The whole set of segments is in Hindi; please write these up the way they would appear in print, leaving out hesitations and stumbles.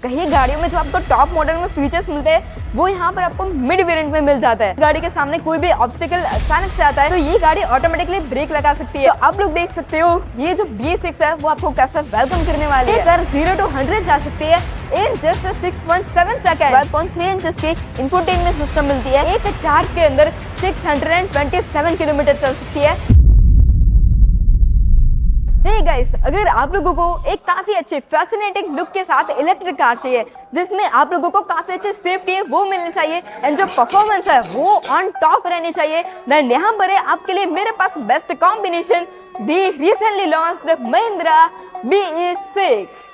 कई गाड़ियों में जो आपको टॉप मॉडल में फीचर्स मिलते हैं वो यहाँ पर आपको मिड वेरिएंट में मिल जाता है। गाड़ी के सामने कोई भी ऑब्स्टिकल अचानक से आता है तो ये गाड़ी ऑटोमेटिकली ब्रेक लगा सकती है। तो आप लोग देख सकते हो ये जो BS6 है वो आपको कैसा वेलकम करने वाली है। कार 0 to 100 जा सकती है इन जस्ट 6.7 सेकंड। 12.3 इंचेस की इंफोटेनमेंट सिस्टम मिलती है। एक चार्ज के अंदर 627 किलोमीटर चल सकती है। हे गाइस, अगर आप लोगों को एक काफी अच्छे फैसिनेटिंग लुक के साथ इलेक्ट्रिक कार चाहिए जिसमें आप लोगों को काफी अच्छी सेफ्टी है वो मिलनी चाहिए एंड जो परफॉर्मेंस है वो ऑन टॉप रहनी चाहिए, देन यहाँ पर है आपके लिए मेरे पास बेस्ट कॉम्बिनेशन दी रिसेंटली लॉन्च्ड महिंद्रा BE6।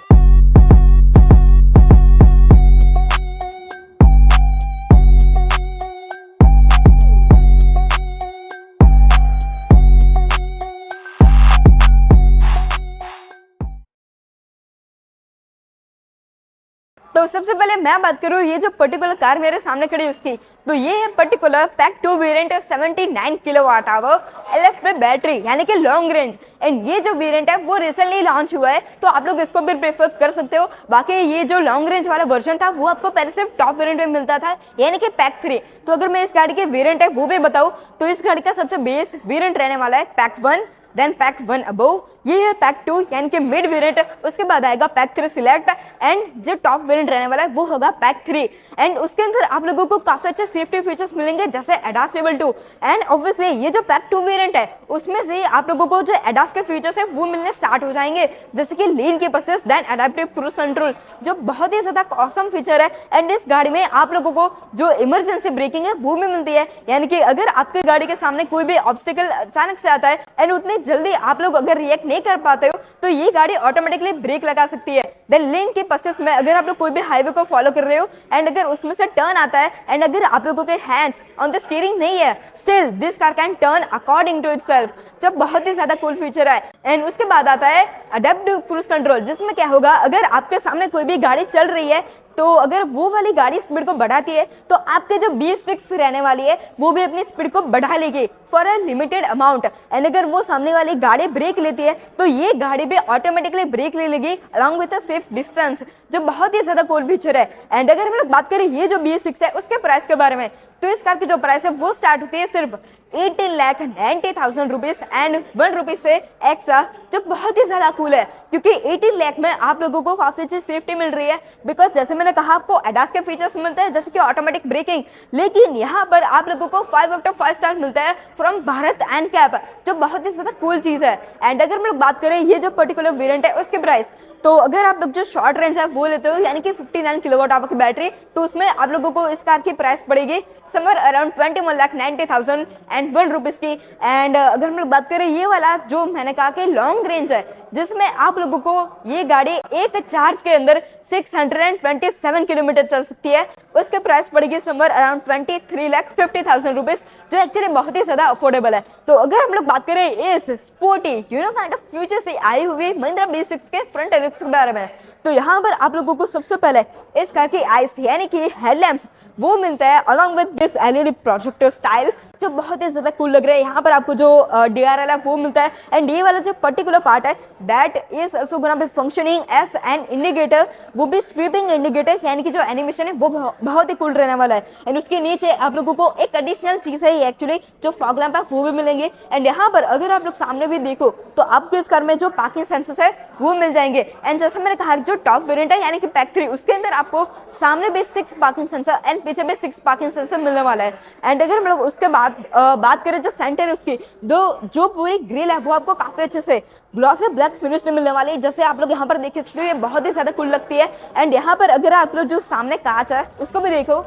तो सबसे पहले मैं बात करूँ ये जो पर्टिकुलर कार मेरे सामने खड़ी है उसकी, तो ये है particular pack 2 variant 79 kilowatt hour LF पे बैटरी यानी कि लॉन्ग रेंज। एंड ये जो वेरिएंट है वो रिसेंटली लॉन्च हुआ है तो आप लोग इसको भी प्रेफर कर सकते हो। बाकी ये जो लॉन्ग रेंज वाला वर्जन था वो आपको पहले सिर्फ टॉप वेरिएंट में मिलता था यानी कि पैक 3। तो अगर मैं इस गाड़ी के वेरिएंट है वो भी बताऊँ तो इस गाड़ी का सबसे बेस वेरिएंट रहने वाला है पैक 1, देन पैक 1 अबव, ये है पैक 2 यानी कि मिड वेरिएंट। उसके बाद आएगा पैक 3 सिलेक्ट एंड जो टॉप वेरिएंट रहने वाला है वो होगा पैक 3। एंड उसके अंदर आप लोगों को काफी अच्छे सेफ्टी फीचर्स मिलेंगे जैसे एडास लेवल 2। एंड ऑब्वियसली ये जो पैक 2 वेरिएंट है उसमें से आप लोगों को जो एडास के फीचर्स है वो मिलने स्टार्ट हो जाएंगे जैसे कि lane keep assist, then adaptive cruise control जो बहुत ही ज्यादा ऑसम फीचर है। एंड इस गाड़ी में आप लोगों को जो इमरजेंसी ब्रेकिंग है वो भी मिलती है यानी कि अगर आपके गाड़ी के सामने कोई भी ऑब्स्टिकल अचानक से आता है एंड उतनी जल्दी आप लोग अगर रिएक्ट नहीं कर पाते हो तो ये गाड़ी ऑटोमेटिकली ब्रेक लगा सकती है। देन लेन कीप असिस्ट में अगर आप लोग कोई भी हाईवे को फॉलो कर रहे हो एंड अगर उसमें से टर्न आता है एंड अगर आप लोगों के हैंड्स ऑन द स्टीयरिंग नहीं है still this car can turn according to itself, जो बहुत ही ज्यादा कूल फीचर है। एंड उसके बाद आता है अडेप्टिव क्रूज कंट्रोल जिसमें क्या होगा अगर आपके सामने कोई भी गाड़ी चल रही है तो अगर वो वाली गाड़ी स्पीड को बढ़ाती है तो आपके जो BS6 रहने वाली है वो भी अपनी स्पीड को बढ़ा लेगी for a limited amount. And अगर वो सामने वाली गाड़ी ब्रेक लेती है तो ये गाड़ी भी ऑटोमेटिकली ब्रेक ले लेगी along with a safe distance, जो बहुत ही ज्यादा कूल फीचर है। एंड अगर हम लोग बात करें ये जो BS6 है उसके प्राइस के बारे में तो इस कार की जो प्राइस है वो स्टार्ट होती है सिर्फ 18,90,000 रुपीज एंड 1 रुपीज से एक्स्ट्रा, जो बहुत ही ज्यादा कूल है क्योंकि 18 लाख में आप लोगों को काफी अच्छी सेफ्टी मिल रही है। बिकॉज जैसे मैंने कहा आपको एडास के फीचर्स मिलते हैं जैसे कि ऑटोमेटिक ब्रेकिंग, लेकिन यहाँ पर आप लोगों को 5 आउट ऑफ 5 स्टार मिलता है फ्रॉम भारत एंड कैप, जो बहुत ही ज्यादा कूल चीज है। एंड अगर हम लोग बात करें ये जो पर्टिकुलर वेरिएंट है उसके प्राइस, तो अगर आप लोग जो शॉर्ट रेंज है वो लेते हो यानी कि 59 किलोवाट आवर की बैटरी, तो उसमें आप लोगों को इस कार की प्राइस पड़ेगी समवेयर अराउंड 21,90,000 एंड 1 रुपीज की। एंड अगर हम लोग बात करें ये वाला जो मैंने कहा कि लॉन्ग रेंज है जिसमें आप लोगों को ये गाड़ी एक चार्ज के अंदर 627 किलोमीटर चल सकती है, उसके प्राइस पड़ेगी समवेयर अराउंड 23,50,000 रुपीज, जो एक्चुअली बहुत ही ज्यादा अफोर्डेबल है। तो अगर हम लोग बात करें इस स्पोर्टी काइंड ऑफ फ्यूचर से आई हुई महिंद्रा BS6 के फ्रंट लुक्स के बारे में, तो यहाँ पर आप लोगों को सबसे पहले इस कार की आईस यानी कि हेडलैम्प्स वो मिलता है along with this LED projector style, जो बहुत ही ज्यादा कूल लग रहा है। यहाँ पर आपको जो DRL है वो मिलता है एंड ये वाला जो पर्टिकुलर पार्ट है that is also gonna be functioning as an indicator, वो भी स्वीपिंग इंडिकेटर यानी कि जो एनिमेशन है वो बहुत ही कूल रहने वाला है। एंड उसके नीचे आप लोगों को एक एडिशनल चीज है एक्चुअली जो फॉग लैंप है वो भी मिलेंगे। एंड यहाँ पर अगर आप लोग सामने भी देखो तो आपको इस कार में जो पार्किंग सेंसर्स है वो मिल जाएंगे। एंड जैसे मैंने कहा जो टॉप वेरिएंट है यानी कि पैक 3 उसके अंदर आपको सामने भी 6 पार्किंग सेंसर एंड पीछे भी 6 पार्किंग सेंसर मिलने वाला है। एंड अगर हम लोग उसके बाद बात करें जो सेंटर है उसकी जो पूरी ग्रिल है वो आपको काफी अच्छे से ग्लॉसी ब्लैक फिनिश मिलने वाली है, जैसे आप लोग यहाँ पर देख सकते हो ये बहुत ही ज्यादा कूल लगती है। एंड यहाँ पर अगर आप लोग जो सामने कांच है उसको भी देखो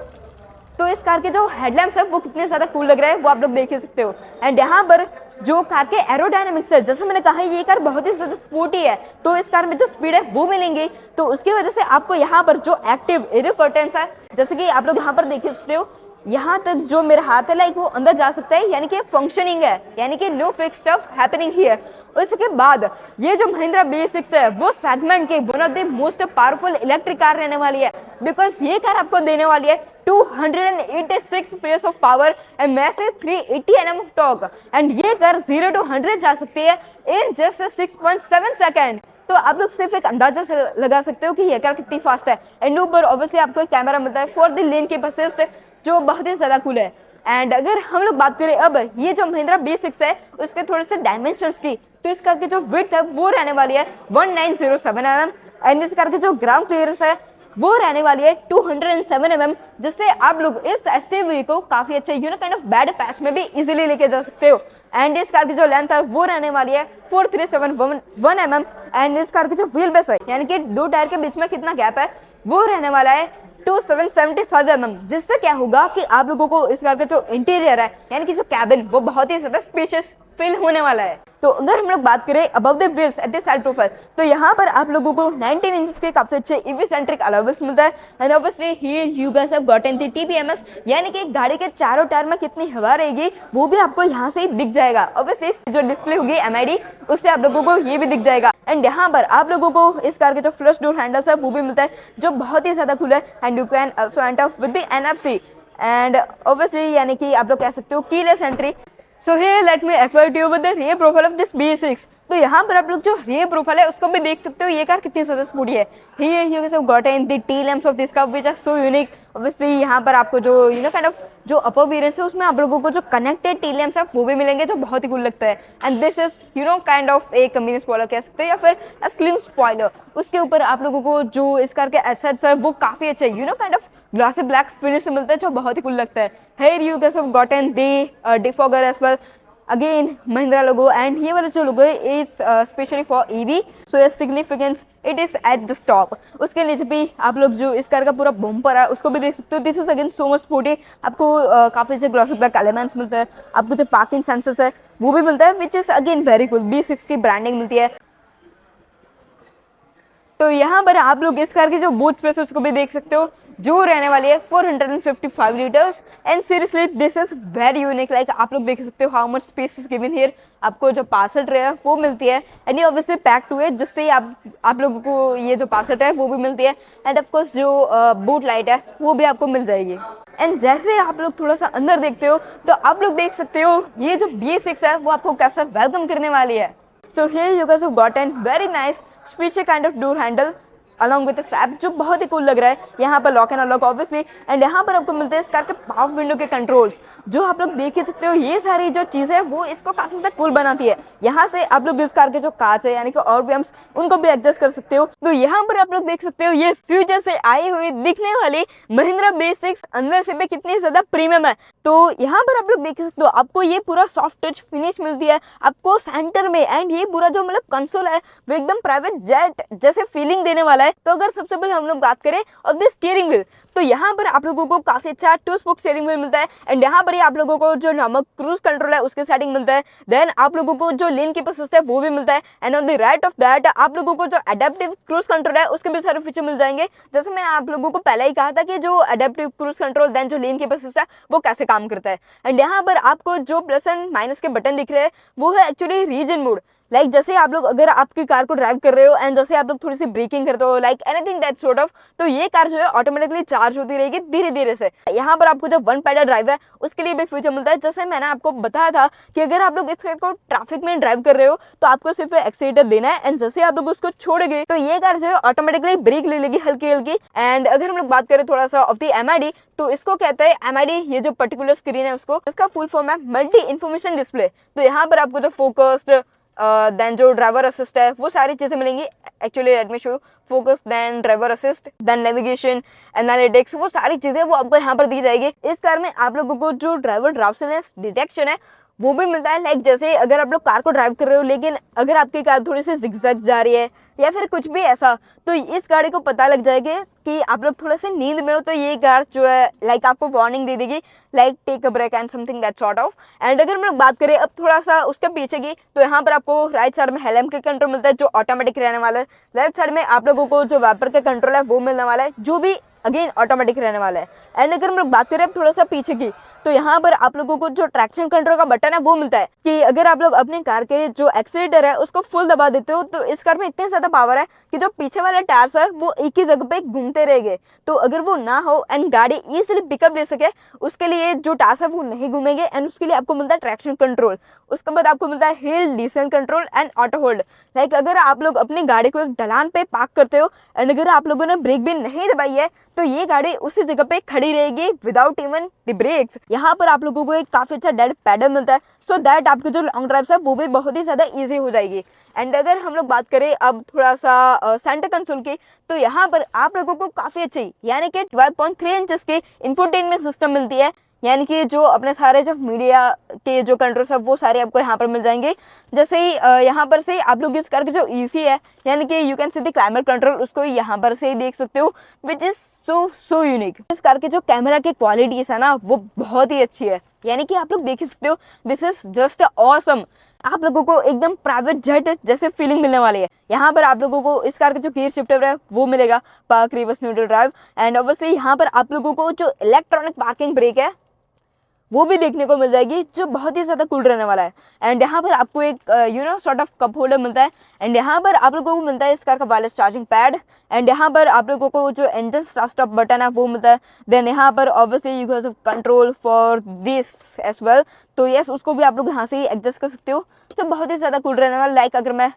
तो इस कार के जो हेडलैम्प्स है वो कितने ज्यादा कूल लग रहा है वो आप लोग देख ही सकते हो। एंड यहाँ पर जो कार के एरोडायनामिक्स है जैसे मैंने कहा ये कार बहुत ही ज्यादा स्पोर्टी है तो इस कार में जो स्पीड है वो मिलेंगी, तो उसकी वजह से आपको यहाँ पर जो एक्टिव एरो कर्टेन्स है जैसे कि आप लोग यहाँ पर देख सकते हो यहाँ तक जो मेरा हाथ है लाइक वो अंदर जा सकता है यानी कि फंक्शनिंग है यानी कि no fake stuff happening here. उसके बाद ये जो महिंद्रा BS6 है वो सेगमेंट की one of the most powerful electric car रहने वाली है बिकॉज ये कार आपको देने वाली है 286 PS of power and massive 380 Nm of torque. And ये कार 0 to 100 जा सकती है इन जस्ट 6.7 सेकेंड। तो आप लोग सिर्फ एक अंदाजा से लगा सकते हो कि ये कार कितनी फास्ट है। एंड ऊपर ऑब्वियसली आपको एक कैमरा मिलता है for the lane keep assist, जो बहुत ही ज़्यादा कूल है। एंड अगर हम लोग बात करें अब ये जो महिंद्रा B6 है उसके थोड़े से डायमेंशंस की, तो इस कार की जो विड्थ है वो रहने वाली है 1907 mm एंड इस कार की जो ग्राउंड क्लियरेंस है वो रहने वाली है 207 mm, जिससे आप लोग इस एसयूवी को काफी अच्छे काइंड ऑफ बैड पैच में भी इजीली लेके जा सकते हो। एंड इस कार की जो लेंथ है वो रहने वाली है 4371 mm एंड इस कार की जो व्हील बेस है यानी कि दो टायर के बीच में कितना गैप है वो रहने वाला है 2775 mm, जिससे क्या होगा कि आप लोगों को इस कार का जो इंटीरियर है यानी कि जो कैबिन वो बहुत ही ज्यादा स्पेशियस फील होने वाला है। तो अगर हम लोग बात करें above the wheels at the side profile, तो यहाँ पर आप लोगों को 19 इंच के काफी अच्छे ईवी सेंट्रिक अलॉय व्हील्स मिलता है and obviously here you guys have gotten the TPMS, यानी कि गाड़ी के चारों टायर में कितनी हवा रहेगी वो भी आपको यहाँ से ही दिख जाएगा। ऑब्वियसली जो डिस्प्ले होगी MID उससे आप लोगों को ये भी दिख जाएगा। एंड यहाँ पर आप लोगों को इस कार के जो फ्लश डोर हैंडल्स है वो भी मिलता है जो बहुत ही ज्यादा कूल है and you can also enter with the NFC and obviously यानी कि आप लोग कह सकते हो keyless entry. So here let me acquaint you with the rear profile of this B6। तो यहाँ पर आप लोग जो rear profile है उसको भी देख सकते हो ये कार कितनी ज़्यादा स्पोर्टी है। Here you guys have gotten the tail lamps of this car which are so unique। Obviously यहाँ पर आपको जो kind of जो upper variants है उसमें आप लोगों को जो connected tail lamps है वो भी मिलेंगे जो बहुत ही cool लगता है। And this is kind of एक mini spoiler कह सकते हो या फिर slim spoiler। उसके ऊपर आप लोगों को जो इस कार के assets है वो काफ़ी अच्छे kind of glossy black finish मिलता है जो बहुत ही cool लगता है। Here you guys have gotten the defogger as well। Again Mahindra logo and ये वाला जो logo है is specially for EV, so its significance it is at the top। उसके नीचे भी आप लोग जो इस कार का पूरा बम्पर है उसको भी देख सकते हो। This is again so much sporty. आपको काफी अच्छे ग्लॉसी ब्लैक एलिमेंट्स मिलते हैं, आपको जो पार्किंग सेंसर्स है वो भी मिलता है which is again very cool. B6 की ब्रांडिंग मिलती है। तो यहाँ पर आप लोग इस कार की जो बूट स्पेस है उसको भी देख सकते हो जो रहने वाली है 455 litres and seriously this is very unique. Like आप लोग देख सकते हो how much space is given here. आपको जो पार्सल ट्रे है वो मिलती है एंड ये ऑब्वियसली पैक टू है जिससे आप लोगों को ये जो पार्सल ट्रे है वो भी मिलती है एंड ऑफकोर्स जो बूट लाइट है वो भी आपको मिल जाएगी। एंड जैसे आप लोग थोड़ा सा अंदर देखते हो तो आप लोग देख सकते हो ये जो B6 है वो आपको कैसा वेलकम करने वाली है। So here you guys have gotten very nice special kind of door handle along with strap जो बहुत ही कूल लग रहा है। यहाँ पर lock and unlock obviously and यहाँ पर आपको मिलते हैं इस कार के पावर विंडो के कंट्रोल्स जो आप लोग देख ही सकते हो। ये सारी जो चीज़ें हैं वो इसको काफ़ी ज़्यादा कूल बनाती है। यहाँ से आप लोग इस कार के जो कांच है यानी कि और व्हील्स उनको भी एडजस्ट कर सकते हो। तो यहाँ पर आप लोग देख सकते हो ये फ्यूचर से आई हुई दिखने वाली महिंद्रा B6 अंदर से भी कितनी ज़्यादा प्रीमियम है। तो यहाँ पर आप लोग देख सकते हो आपको ये पूरा सॉफ्ट टच फिनिश मिलती है आपको सेंटर में एंड ये पूरा जो मतलब कंसोल है वो एकदम प्राइवेट जेट जैसे फीलिंग देने वाला है। तो अगर सबसे पहले हम लोग बात करें ऑफ द स्टीयरिंग व्हील, तो यहाँ पर आप लोगों को काफी अच्छा 2 स्पोक स्टीयरिंग व्हील मिलता है एंड यहाँ पर ही आप लोगों को जो नॉर्मल क्रूज कंट्रोल है उसके सेटिंग मिलता है। देन आप लोगों को जो लेन कीपर असिस्ट है वो भी मिलता है and on the right of that आप लोगों को जो एडेप्टिव क्रूज कंट्रोल है उसके भी सारे फीचर मिल जाएंगे। जैसे मैंने आप लोगों को पहले ही कहा था कि जो एडेप्टिव क्रूज कंट्रोल देन जो लेन कीपर असिस्ट है वो कैसे काम करता है। एंड यहाँ पर आपको जो प्लस एंड माइनस के बटन दिख रहे हैं वो है एक्चुअली रीजन मोड। लाइक जैसे आप लोग अगर आपकी कार को ड्राइव कर रहे हो एंड जैसे आप लोग थोड़ी सी ब्रेकिंग करते हो like anything that sort of, तो ये कार जो है ऑटोमेटिकली चार्ज होती रहेगी धीरे धीरे से। यहाँ पर आपको जो 1 पैडल ड्राइव है उसके लिए भी फीचर मिलता है। जैसे मैंने आपको बताया था कि अगर आप लोग इस कार को ट्रैफिक में ड्राइव कर रहे हो तो आपको सिर्फ एक्सीलेटर देना है एंड जैसे आप लोग उसको छोड़ोगे तो ये कार जो है ऑटोमेटिकली ब्रेक ले लेगी हल्की हल्की। एंड अगर हम लोग बात करें थोड़ा सा ऑफ द MID, तो इसको कहते हैं MID, ये जो पर्टिकुलर स्क्रीन है उसको इसका फुल फॉर्म है मल्टी इन्फॉर्मेशन डिस्प्ले। तो यहाँ पर आपको जो फोकस्ड देन जो ड्राइवर असिस्ट है वो सारी चीज़ें मिलेंगी। Actually let me show focus then driver assist then navigation analytics वो सारी चीज़ें वो आपको यहाँ पर दी जाएगी। इस कार में आप लोगों को जो ड्राइवर ड्राउसीनेस डिटेक्शन है वो भी मिलता है। लाइक जैसे अगर आप लोग कार को ड्राइव कर रहे हो लेकिन अगर आपकी कार थोड़ी सी जिगजैग जा रही है या फिर कुछ भी ऐसा, तो इस गाड़ी को पता लग जाएगा कि आप लोग थोड़ा सा नींद में हो तो ये कार जो है लाइक आपको वार्निंग दे देगी like take a break and something that sort of. And अगर हम लोग बात करें अब थोड़ा सा उसके पीछे की, तो यहाँ पर आपको राइट साइड में हेलम का कंट्रोल मिलता है जो ऑटोमेटिक रहने वाला है। लेफ्ट साइड में आप लोगों को जो वाइपर का कंट्रोल है वो मिलने वाला है जो भी अगेन ऑटोमेटिक रहने वाला है। एंड अगर हम लोग बात करें थोड़ा सा पीछे की, तो यहाँ पर आप लोगों को जो ट्रैक्शन कंट्रोल का बटन है वो मिलता है कि अगर आप लोग अपनी कार के जो एक्सीलेटर है उसको फुल दबा देते हो तो इस कार में इतनी ज्यादा पावर है कि जो पीछे वाले टायर्स है वो एक ही जगह पे घूमते रहेंगे। तो अगर वो ना हो एंड गाड़ी इजीली पिकअप ले सके, उसके लिए जो टायर्स है वो नहीं घूमेंगे एंड उसके लिए आपको मिलता है ट्रैक्शन कंट्रोल। उसके बाद आपको मिलता है hill descent control and auto hold. Like अगर आप लोग अपनी गाड़ी को एक ढलान पे पार्क करते हो एंड अगर आप लोगों ने ब्रेक भी नहीं दबाई है तो ये गाड़ी उसी जगह पे खड़ी रहेगी विदाउट इवन द ब्रेक्स। यहाँ पर आप लोगों को एक काफी अच्छा डेड पैडल मिलता है, सो दैट आपकी जो लॉन्ग ड्राइव्स है वो भी बहुत ही ज्यादा इजी हो जाएगी। एंड अगर हम लोग बात करें अब थोड़ा सा सेंटर कंसोल की, तो यहाँ पर आप लोगों को काफी अच्छी यानी कि 12.3 इंचेस की इंफोटेनमेंट सिस्टम मिलती है, यानी कि जो अपने सारे जो मीडिया के जो कंट्रोल्स है वो सारे आपको यहाँ पर मिल जाएंगे। जैसे ही यहाँ पर से आप लोग इस कार की जो ईसी है यानी कि you can see the climate control, उसको यहाँ पर से देख सकते हो, विच इज सो यूनिक। इस कार की जो कैमरा की क्वालिटी है ना वो बहुत ही अच्छी है, यानी कि आप लोग देख सकते हो दिस इज जस्ट ऑसम। आप लोगों को एकदम प्राइवेट जेट जैसे फीलिंग मिलने वाली है। यहाँ पर आप लोगों को इस कार का जो गियर शिफ्टर है वो मिलेगा, park reverse neutral drive. And obviously यहाँ पर आप लोगों को जो इलेक्ट्रॉनिक पार्किंग ब्रेक है वो भी देखने को मिल जाएगी, जो बहुत ही ज़्यादा कूल रहने वाला है। एंड यहाँ पर आपको एक सॉर्ट ऑफ कप होल्डर मिलता है। एंड यहाँ पर आप लोगों को मिलता है इस कार का वायरलेस चार्जिंग पैड। एंड यहाँ पर आप लोगों को जो इंजन स्टार्ट स्टॉप बटन है वो मिलता है। देन यहाँ पर obviously you have control for this as well, तो यस उसको भी आप लोग यहाँ से ही एडजस्ट कर सकते हो, तो बहुत ही ज़्यादा कूल रहने वाला। लाइक अगर मैं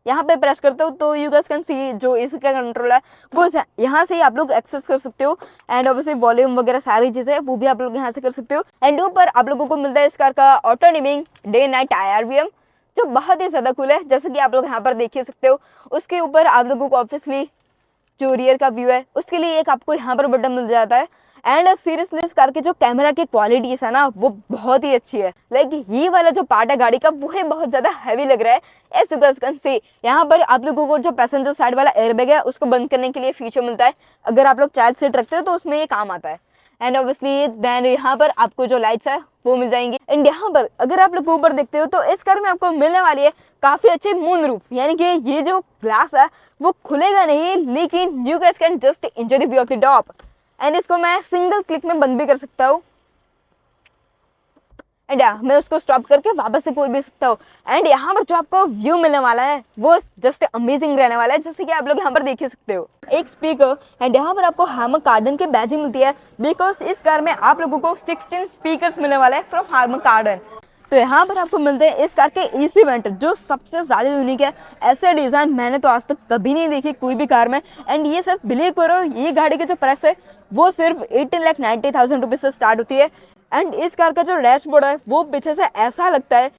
यहाँ पे प्रेस करते हो तो यू गाइस कैन सी जो एसी का कंट्रोल है वो यहाँ से ही आप लोग एक्सेस कर सकते हो। एंड ऑब्वियसली वॉल्यूम वगैरह सारी चीजें वो भी आप लोग यहाँ से कर सकते हो। एंड ऊपर आप लोगों को मिलता है इस कार का auto dimming day night IRVM, जो बहुत ही ज्यादा कूल है, जैसे कि आप लोग यहाँ पर देख ही सकते हो। उसके ऊपर आप लोगों को ऑब्वियसली जो रियर का व्यू है उसके लिए एक आपको यहाँ पर बटन मिल जाता है। एंड सीरियसली इस कार की जो कैमरा की क्वालिटी है ना वो बहुत ही अच्छी है। लाइक ये वाला जो पार्ट है गाड़ी का वो है बहुत ज्यादा हैवी लग रहा है। S U guys can see यहाँ पर आप लोगों को जो पैसेंजर साइड वाला एयरबैग है उसको बंद करने के लिए फीचर मिलता है। अगर आप लोग चाइल्ड सीट रखते हो तो उसमें ये काम आता है। एंड ऑब्वियसली देन यहाँ पर आपको जो लाइट्स है वो मिल जाएंगी। एंड यहाँ पर अगर आप लोग ऊपर देखते हो तो इस कार में आपको मिलने वाली है काफी अच्छी मून रूफ, यानी कि ये जो ग्लास है वो खुलेगा नहीं, लेकिन you guys can just enjoy the view of the top. And इसको मैं सिंगल क्लिक में बंद भी कर सकता हूँ। एंड मैं उसको स्टॉप करके वापस से खोल भी सकता हूँ। एंड यहाँ पर जो आपको व्यू मिलने वाला है वो जस्ट अमेजिंग रहने वाला है, जैसे कि आप लोग यहाँ पर देख ही सकते हो एक स्पीकर। एंड यहाँ पर आपको हार्मन कार्डन की बैजिंग मिलती है, बिकॉज इस कार में आप लोगों को 16 स्पीकर्स मिलने वाले हैं फ्रॉम हार्मन कार्डन। तो यहाँ पर आपको मिलते हैं इस कार के एसी वेंट, जो सबसे ज़्यादा यूनिक है। ऐसे डिज़ाइन मैंने तो आज तक कभी नहीं देखी कोई भी कार में। एंड ये सिर्फ बिलीव करो ये गाड़ी की जो प्राइस है वो सिर्फ 18,90,000 रुपीज़ से स्टार्ट होती है। एंड इस कार का जो डैशबोर्ड है वो पीछे से ऐसा लगता है